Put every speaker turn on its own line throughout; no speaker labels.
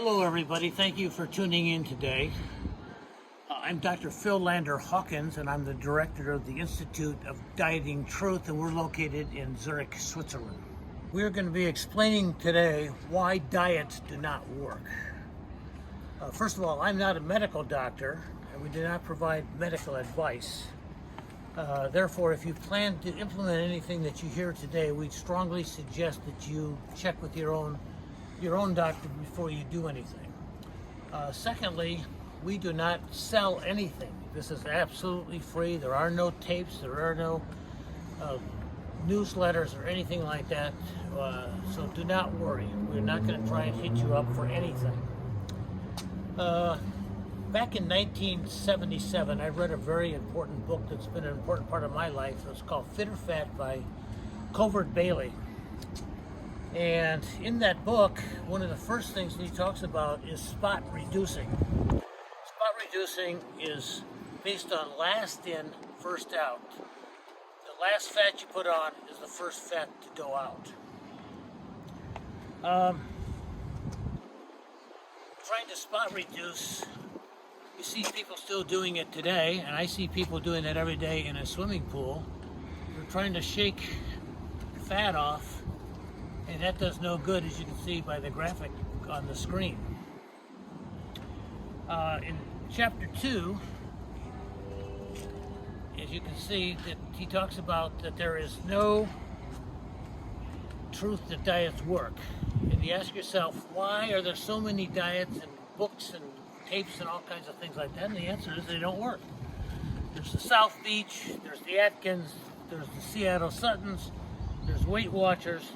Hello everybody, thank you for tuning in today. I'm Dr. Philander Hawkins and I'm the director of the Institute of Dieting Truth, and we're located in Zurich, Switzerland. We're going to be explaining today why diets do not work. First of all, I'm not a medical doctor and we do not provide medical advice. Therefore, if you plan to implement anything that you hear today, we strongly suggest that you check with your own doctor before you do anything. Secondly, we do not sell anything. This is absolutely free. There are no tapes, there are no newsletters or anything like that. So do not worry. We're not going to try and hit you up for anything. Back in 1977, I read a very important book that's been an important part of my life. It's called Fit or Fat by Covert Bailey. And in that book, one of the first things he talks about is spot reducing. Spot reducing is based on last in, first out. The last fat you put on is the first fat to go out. Trying to spot reduce, you see people still doing it today, and I see people doing it every day in a swimming pool. They're trying to shake fat off, and that does no good, as you can see by the graphic on the screen. In chapter 2, as you can see, that he talks about that there is no truth that diets work. And you ask yourself, why are there so many diets and books and tapes and all kinds of things like that? And the answer is they don't work. There's the South Beach, there's the Atkins, there's the Seattle Suttons, there's Weight Watchers,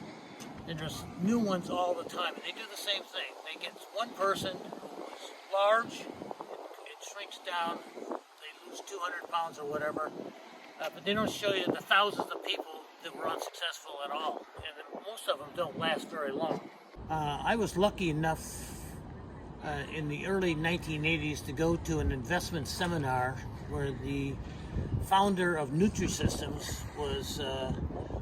and there's new ones all the time. And they do the same thing. They get one person who is large, it shrinks down, they lose 200 pounds or whatever, but they don't show you the thousands of people that were unsuccessful at all. And most of them don't last very long. I was lucky enough in the early 1980s to go to an investment seminar where the founder of Nutrisystems was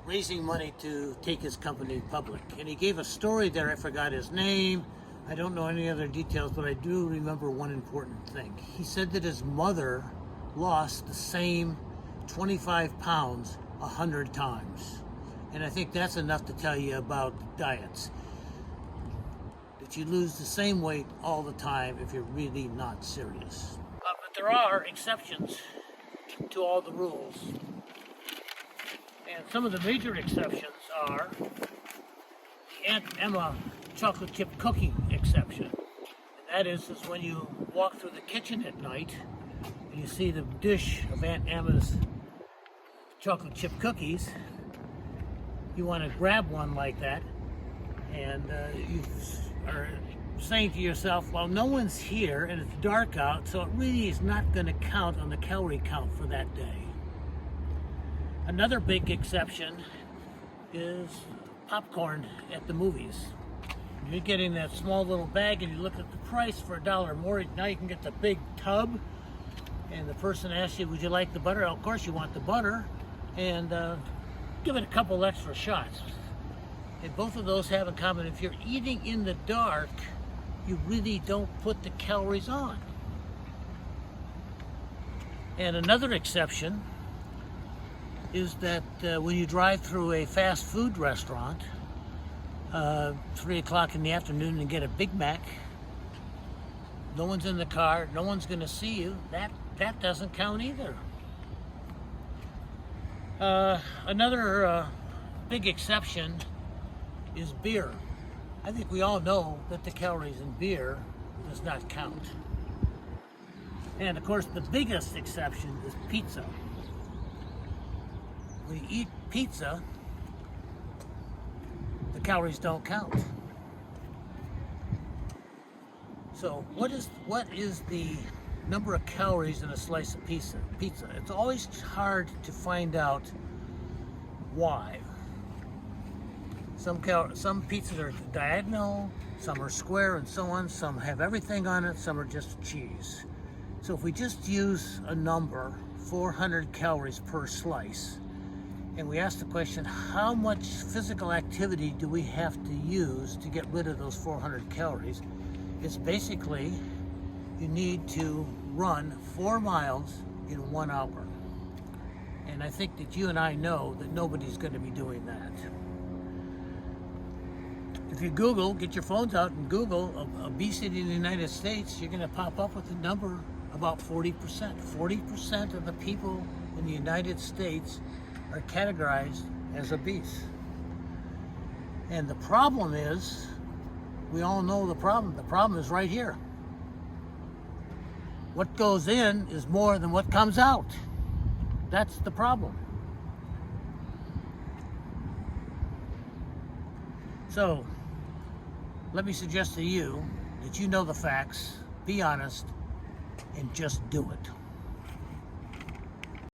raising money to take his company public. And he gave a story there. I forgot his name. I don't know any other details, but I do remember one important thing. He said that his mother lost the same 25 pounds 100 times. And I think that's enough to tell you about diets. That you lose the same weight all the time if you're really not serious. But there are exceptions to all the rules. And some of the major exceptions are the Aunt Emma chocolate chip cookie exception. And that is when you walk through the kitchen at night and you see the dish of Aunt Emma's chocolate chip cookies, you want to grab one like that, and you are saying to yourself, well, no one's here and it's dark out, so it really is not going to count on the calorie count for that day. Another big exception is popcorn at the movies. You're getting that small little bag and you look at the price for $1 more. Now you can get the big tub, and the person asks you, would you like the butter? Of course you want the butter, and give it a couple extra shots. And both of those have in common, if you're eating in the dark, you really don't put the calories on. And another exception is that when you drive through a fast food restaurant, 3 o'clock in the afternoon, and get a Big Mac, no one's in the car, no one's going to see you, that doesn't count either. Another big exception is beer. I think we all know that the calories in beer does not count. And of course, the biggest exception is pizza. When you eat pizza, the calories don't count. So what is the number of calories in a slice of pizza? It's always hard to find out why. Some pizzas are diagonal, some are square, and so on. Some have everything on it, some are just cheese. So if we just use a number, 400 calories per slice, and we ask the question, how much physical activity do we have to use to get rid of those 400 calories? is basically you need to run 4 miles in 1 hour. And I think that you and I know that nobody's going to be doing that. If you Google, get your phones out and Google obesity in the United States, you're going to pop up with a number about 40%. 40% of the people in the United States are categorized as obese. And the problem is, we all know the problem. The problem is right here. What goes in is more than what comes out. That's the problem. So, let me suggest to you that you know the facts, be honest, and just do it.